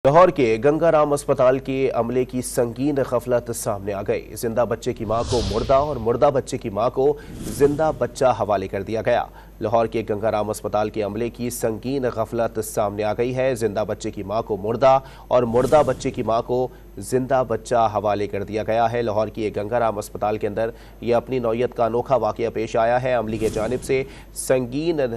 लाहौर के गंगाराम अस्पताल के अमले की संगीन गफलत सामने आ गई। जिंदा बच्चे की मां को मुर्दा और मुर्दा बच्चे की मां को जिंदा बच्चा हवाले कर दिया गया। लाहौर के गंगाराम अस्पताल के अमले की संगीन गफलत सामने आ गई है। जिंदा बच्चे की मां को मुर्दा और मुर्दा बच्चे की मां को जिंदा बच्चा हवाले कर दिया गया है। लाहौर की गंगाराम अस्पताल के अंदर यह अपनी नौयत का अनोखा वाकया पेश आया है। अमली की जानिब से संगीन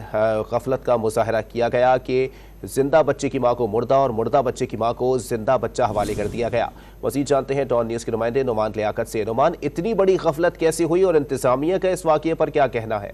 गफलत का मुजाहरा किया गया कि जिंदा बच्चे की मां को मुर्दा और मुर्दा बच्चे की मां को जिंदा बच्चा हवाले कर दिया गया। मजीद जानते हैं डॉन न्यूज़ के नुमाइंदे नुमान लियाकत से। नुमान, इतनी बड़ी गफलत कैसे हुई और इंतजामिया का इस वाकये पर क्या कहना है?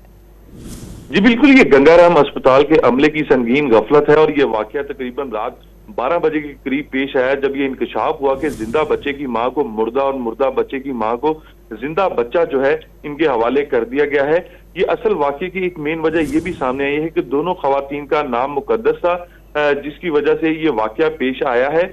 जी बिल्कुल, ये गंगाराम अस्पताल के अमले की संगीन गफलत है और ये वाकया तकरीबन रात 12 बजे के करीब पेश आया, जब ये इंकशाफ हुआ कि जिंदा बच्चे की मां को मुर्दा और मुर्दा बच्चे की मां को जिंदा बच्चा जो है इनके हवाले कर दिया गया है। ये असल वाकये की एक मेन वजह ये भी सामने आई है कि दोनों खवातीन का नाम मुकद्दस था, जिसकी वजह से ये वाकया पेश आया है।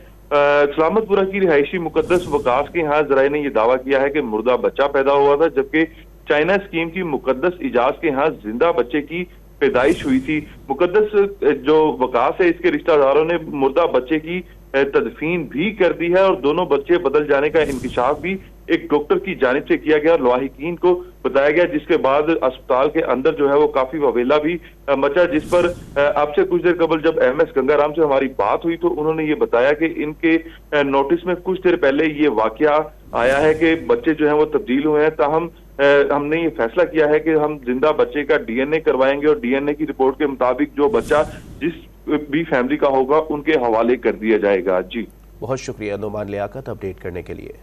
सलामतपुरा की रिहायशी मुकद्दस वकास के यहाँ जराए ने यह दावा किया है कि मुर्दा बच्चा पैदा हुआ था, जबकि चाइना स्कीम की मुकद्दस इजाज के यहाँ जिंदा बच्चे की पैदाइश हुई थी। मुकद्दस जो वकास है, इसके रिश्तेदारों ने मुर्दा बच्चे की तदफीन भी कर दी है और दोनों बच्चे बदल जाने का इंकशाफ भी एक डॉक्टर की जानिब से किया गया और लवाहिकीन को बताया गया, जिसके बाद अस्पताल के अंदर जो है वो काफी ववेला भी मचा। जिस पर आपसे कुछ देर कबल जब एमएस गंगाराम से हमारी बात हुई तो उन्होंने ये बताया कि इनके नोटिस में कुछ देर पहले ये वाकया आया है कि बच्चे जो है वो तब्दील हुए हैं। ताहम हमने ये फैसला किया है कि हम जिंदा बच्चे का डीएनए करवाएंगे और डीएनए की रिपोर्ट के मुताबिक जो बच्चा जिस भी फैमिली का होगा उनके हवाले कर दिया जाएगा। जी बहुत शुक्रिया नुमान लियाकत अपडेट करने के लिए।